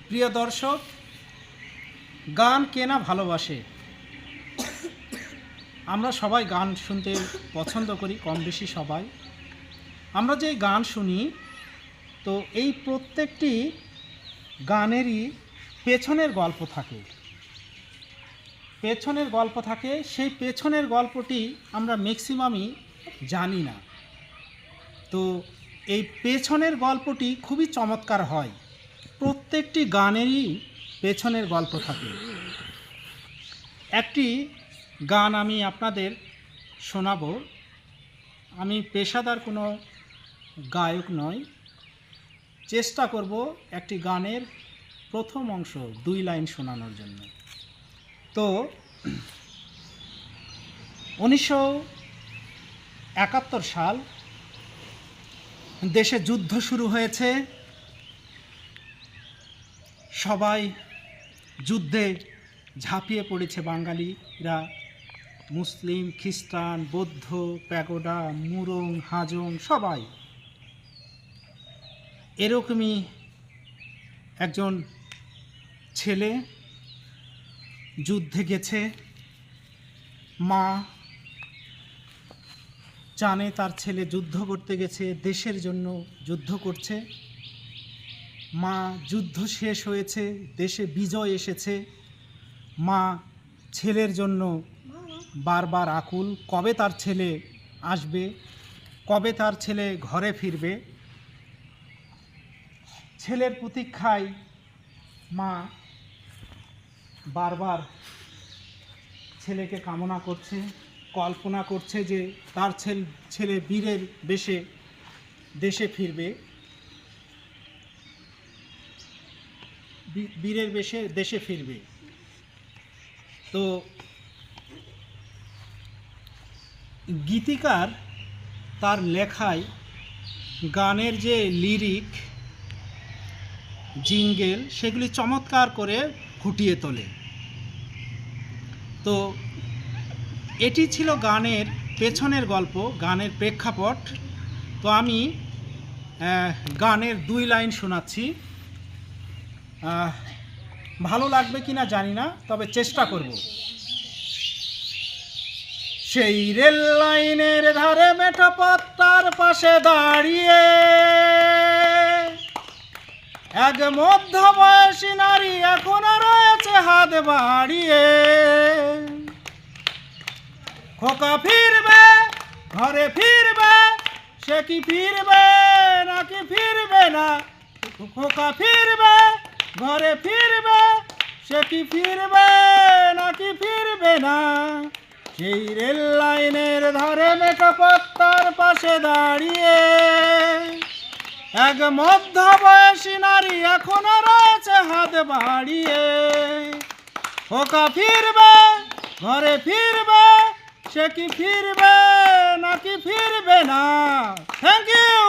প্রিয় দর্শক, গান কে না ভালোবাসে। আমরা সবাই গান শুনতে পছন্দ করি, কম বেশি সবাই। আমরা যে গান শুনি, তো এই প্রত্যেকটি গানেরই পেছনের গল্প থাকে। সেই পেছনের গল্পটি আমরা ম্যাক্সিমামই জানি না। তো এই পেছনের গল্পটি খুবই চমৎকার হয়। প্রত্যেকটি গানেরই পেছনের গল্প থাকে। একটি গান আমি আপনাদের শোনাবো। আমি পেশাদার কোনো গায়ক নয়, চেষ্টা করব একটি গানের প্রথম অংশ 2 লাইন শোনানোর জন্য। তো 1971 সাল, দেশে যুদ্ধ শুরু হয়েছে। সবাই যুদ্ধে ঝাঁপিয়ে পড়েছে। বাঙালিরা, মুসলিম, খ্রিস্টান, বৌদ্ধ, প্যাগোডা, মুরং, হাজং সবাই। এরকমই একজন ছেলে যুদ্ধে গেছে। মা জানে তার ছেলে যুদ্ধ করতে গেছে, দেশের জন্য যুদ্ধ করছে। মা যুদ্ধ শেষ হয়েছে, দেশে বিজয় এসেছে। মা ছেলের জন্য বারবার আকুল, কবে তার ছেলে আসবে, কবে তার ছেলে ঘরে ফিরবে। ছেলের প্রতীক্ষায় মা বারবার ছেলেকে কামনা করছে, কল্পনা করছে যে তার ছেলে বীরের বেশে দেশে ফিরবে, বীরের বেশে দেশে ফিরবে। তো গীতিকার তার লেখায় গানের যে লিরিক, জিঙ্গেল, সেগুলি চমৎকার করে ফুটিয়ে তোলে। তো এটি ছিল গানের পেছনের গল্প, গানের প্রেক্ষাপট। তো আমি গানের 2 লাইন শোনাচ্ছি। ভালো লাগবে কিনা জানি না, তবে চেষ্টা করব। সেই রেল লাইনের ধারে মেঠো পথটার পাশে দাঁড়িয়ে এক মধ্যবয়সী নারী এখনো রয়েছে হাত বাড়িয়ে। খোকা ফিরবে, ঘরে ফিরবে, সে কি ফিরবে নাকি ফিরবে না। খোকা ফিরবে, ঘরে ফিরবে, সে কি ফিরবে নাকি ফিরবে না। সেই রেল লাইনের ধারে মেঠো পথটার পাশে দাঁড়িয়ে এক মধ্যবয়সী নারী এখনো রয়েছে হাত বাড়িয়ে। খোকা ফিরবে, ঘরে ফিরবে, সে কি ফিরবে নাকি ফিরবে না। Thank you.